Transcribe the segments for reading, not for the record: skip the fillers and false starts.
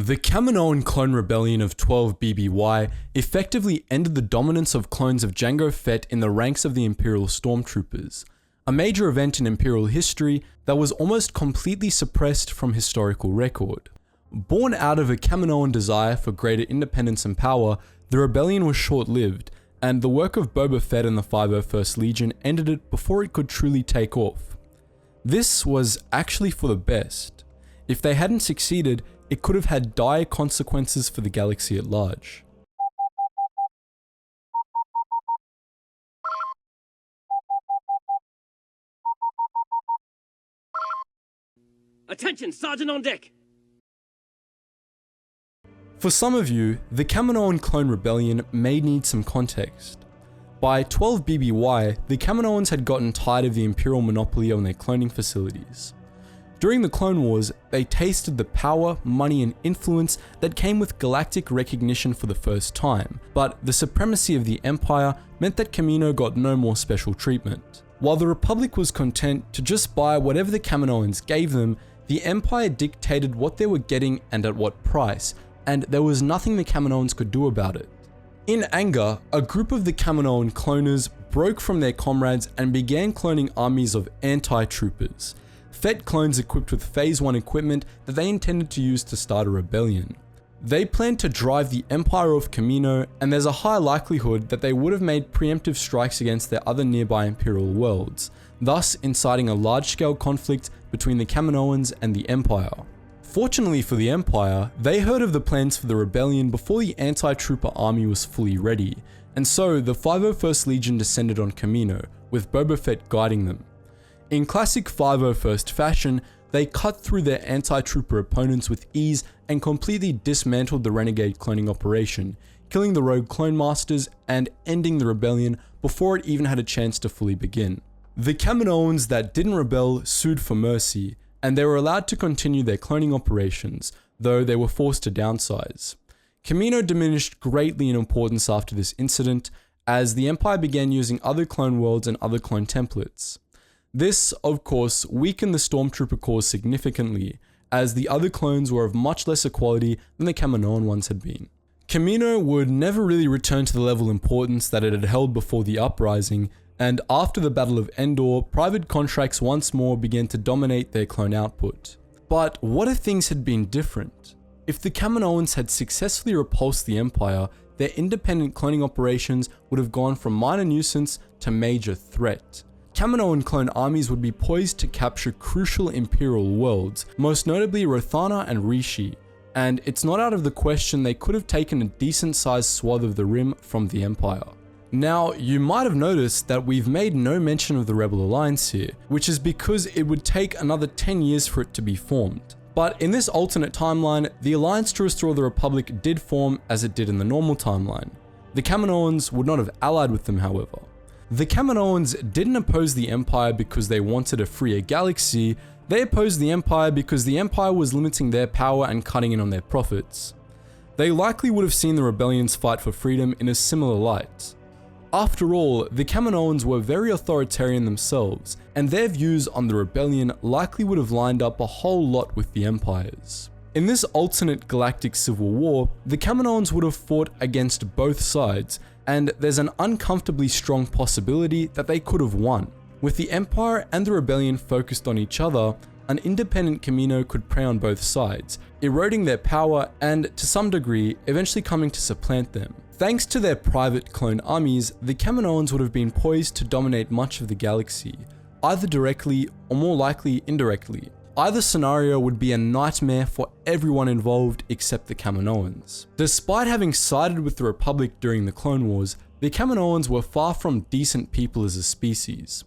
The Kaminoan clone rebellion of 12 BBY effectively ended the dominance of clones of Jango Fett in the ranks of the Imperial Stormtroopers, a major event in Imperial history that was almost completely suppressed from historical record. Born out of a Kaminoan desire for greater independence and power, the rebellion was short-lived, and the work of Boba Fett and the 501st Legion ended it before it could truly take off. This was actually for the best. If they hadn't succeeded, it could have had dire consequences for the galaxy at large. Attention, Sergeant on deck! For some of you, the Kaminoan clone rebellion may need some context. By 12 BBY, the Kaminoans had gotten tired of the Imperial monopoly on their cloning facilities. During the Clone Wars, they tasted the power, money, and influence that came with galactic recognition for the first time, but the supremacy of the Empire meant that Kamino got no more special treatment. While the Republic was content to just buy whatever the Kaminoans gave them, the Empire dictated what they were getting and at what price, and there was nothing the Kaminoans could do about it. In anger, a group of the Kaminoan cloners broke from their comrades and began cloning armies of anti-troopers, Fett clones equipped with Phase 1 equipment that they intended to use to start a rebellion. They planned to drive the Empire off Kamino, and there's a high likelihood that they would have made preemptive strikes against their other nearby Imperial worlds, thus inciting a large-scale conflict between the Kaminoans and the Empire. Fortunately for the Empire, they heard of the plans for the rebellion before the anti-trooper army was fully ready, and so the 501st Legion descended on Kamino, with Boba Fett guiding them. In classic 501st fashion, they cut through their anti-trooper opponents with ease and completely dismantled the renegade cloning operation, killing the rogue clone masters and ending the rebellion before it even had a chance to fully begin. The Kaminoans that didn't rebel sued for mercy, and they were allowed to continue their cloning operations, though they were forced to downsize. Kamino diminished greatly in importance after this incident, as the Empire began using other clone worlds and other clone templates. This, of course, weakened the Stormtrooper cause significantly, as the other clones were of much lesser quality than the Kaminoan ones had been. Kamino would never really return to the level of importance that it had held before the Uprising, and after the Battle of Endor, private contracts once more began to dominate their clone output. But what if things had been different? If the Kaminoans had successfully repulsed the Empire, their independent cloning operations would have gone from minor nuisance to major threat. Kaminoan clone armies would be poised to capture crucial Imperial worlds, most notably Rothana and Rishi, and it's not out of the question they could have taken a decent sized swath of the Rim from the Empire. Now, you might have noticed that we've made no mention of the Rebel Alliance here, which is because it would take another 10 years for it to be formed. But in this alternate timeline, the Alliance to restore the Republic did form as it did in the normal timeline. The Kaminoans would not have allied with them, however. The Kaminoans didn't oppose the Empire because they wanted a freer galaxy, they opposed the Empire because the Empire was limiting their power and cutting in on their profits. They likely would have seen the rebellion's fight for freedom in a similar light. After all, the Kaminoans were very authoritarian themselves, and their views on the rebellion likely would have lined up a whole lot with the Empire's. In this alternate galactic civil war, the Kaminoans would have fought against both sides, and there's an uncomfortably strong possibility that they could have won. With the Empire and the rebellion focused on each other, an independent Kamino could prey on both sides, eroding their power and, to some degree, eventually coming to supplant them. Thanks to their private clone armies, the Kaminoans would have been poised to dominate much of the galaxy, either directly or more likely indirectly. Either scenario would be a nightmare for everyone involved except the Kaminoans. Despite having sided with the Republic during the Clone Wars, the Kaminoans were far from decent people as a species.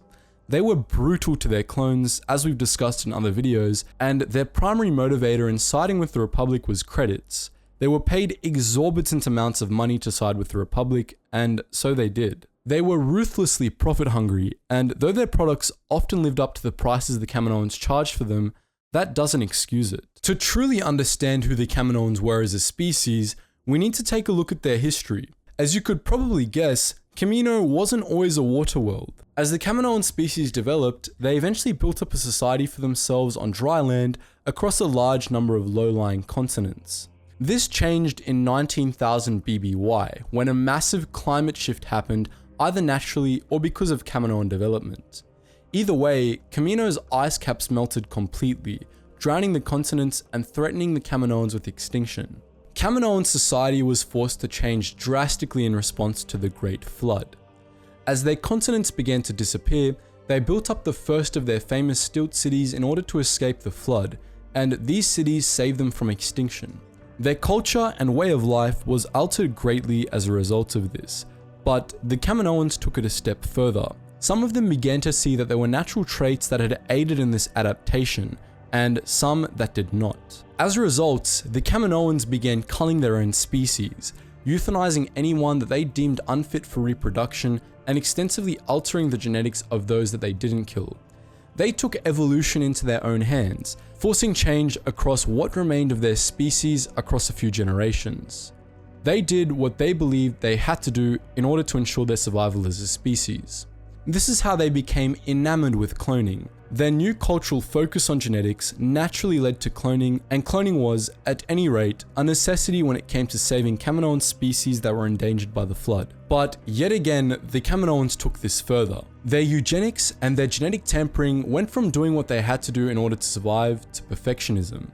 They were brutal to their clones, as we've discussed in other videos, and their primary motivator in siding with the Republic was credits. They were paid exorbitant amounts of money to side with the Republic, and so they did. They were ruthlessly profit hungry, and though their products often lived up to the prices the Kaminoans charged for them, that doesn't excuse it. To truly understand who the Kaminoans were as a species, we need to take a look at their history. As you could probably guess, Kamino wasn't always a water world. As the Kaminoan species developed, they eventually built up a society for themselves on dry land across a large number of low-lying continents. This changed in 19,000 BBY, when a massive climate shift happened either naturally or because of Kaminoan development. Either way, Kamino's ice caps melted completely, drowning the continents and threatening the Kaminoans with extinction. Kaminoan society was forced to change drastically in response to the Great Flood. As their continents began to disappear, they built up the first of their famous stilt cities in order to escape the flood, and these cities saved them from extinction. Their culture and way of life was altered greatly as a result of this, but the Kaminoans took it a step further. Some of them began to see that there were natural traits that had aided in this adaptation, and some that did not. As a result, the Kaminoans began culling their own species, euthanizing anyone that they deemed unfit for reproduction, and extensively altering the genetics of those that they didn't kill. They took evolution into their own hands, forcing change across what remained of their species across a few generations. They did what they believed they had to do in order to ensure their survival as a species. This is how they became enamored with cloning. Their new cultural focus on genetics naturally led to cloning, and cloning was, at any rate, a necessity when it came to saving Kaminoan species that were endangered by the flood. But yet again, the Kaminoans took this further. Their eugenics and their genetic tampering went from doing what they had to do in order to survive to perfectionism.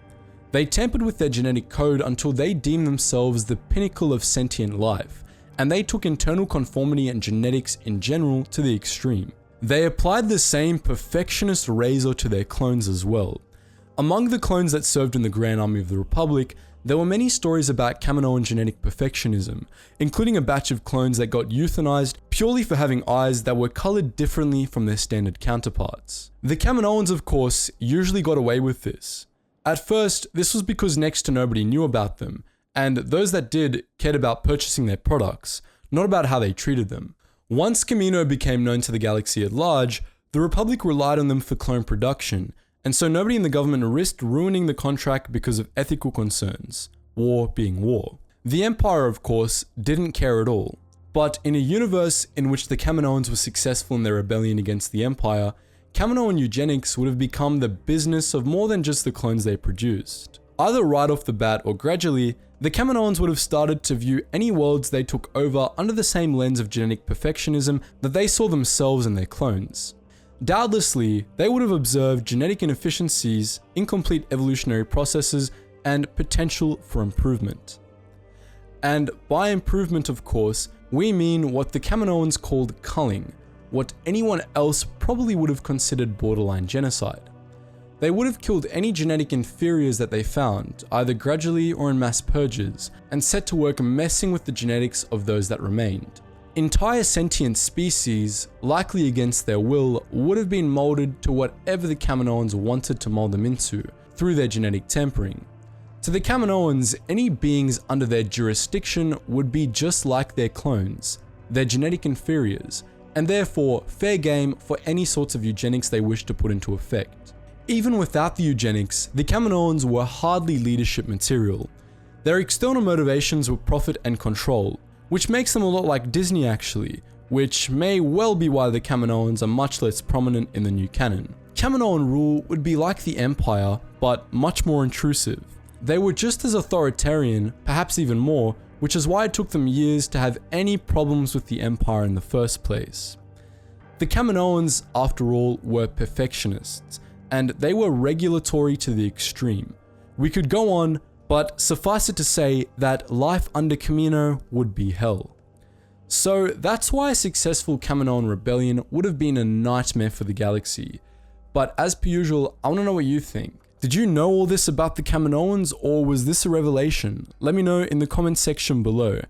They tampered with their genetic code until they deemed themselves the pinnacle of sentient life, and they took internal conformity and genetics in general to the extreme. They applied the same perfectionist razor to their clones as well. Among the clones that served in the Grand Army of the Republic, there were many stories about Kaminoan genetic perfectionism, including a batch of clones that got euthanized purely for having eyes that were colored differently from their standard counterparts. The Kaminoans, of course, usually got away with this. At first, this was because next to nobody knew about them, and those that did cared about purchasing their products, not about how they treated them. Once Kamino became known to the galaxy at large, the Republic relied on them for clone production, and so nobody in the government risked ruining the contract because of ethical concerns, war being war. The Empire, of course, didn't care at all. But in a universe in which the Kaminoans were successful in their rebellion against the Empire, Kaminoan eugenics would have become the business of more than just the clones they produced. Either right off the bat or gradually, the Kaminoans would have started to view any worlds they took over under the same lens of genetic perfectionism that they saw themselves and their clones. Doubtlessly, they would have observed genetic inefficiencies, incomplete evolutionary processes, and potential for improvement. And by improvement, of course, we mean what the Kaminoans called culling, what anyone else probably would have considered borderline genocide. They would have killed any genetic inferiors that they found, either gradually or in mass purges, and set to work messing with the genetics of those that remained. Entire sentient species, likely against their will, would have been molded to whatever the Kaminoans wanted to mold them into, through their genetic tampering. To the Kaminoans, any beings under their jurisdiction would be just like their clones, their genetic inferiors, and therefore fair game for any sorts of eugenics they wished to put into effect. Even without the eugenics, the Kaminoans were hardly leadership material. Their external motivations were profit and control, which makes them a lot like Disney actually, which may well be why the Kaminoans are much less prominent in the new canon. Kaminoan rule would be like the Empire, but much more intrusive. They were just as authoritarian, perhaps even more, which is why it took them years to have any problems with the Empire in the first place. The Kaminoans, after all, were perfectionists, and they were regulatory to the extreme. We could go on, but suffice it to say that life under Kamino would be hell. So that's why a successful Kaminoan rebellion would have been a nightmare for the galaxy. But as per usual, I want to know what you think. Did you know all this about the Kaminoans, or was this a revelation? Let me know in the comment section below.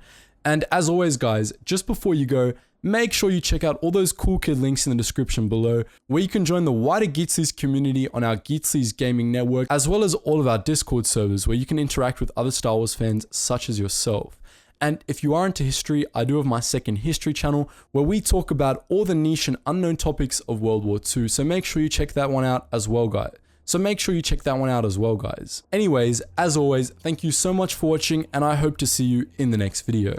And as always guys, just before you go, make sure you check out all those cool kid links in the description below, where you can join the wider Geetsly's community on our Geetsly's gaming network, as well as all of our Discord servers where you can interact with other Star Wars fans such as yourself. And if you are into history, I do have my second history channel where we talk about all the niche and unknown topics of World War II, so make sure you check that one out as well guys. Anyways, as always, thank you so much for watching, and I hope to see you in the next video.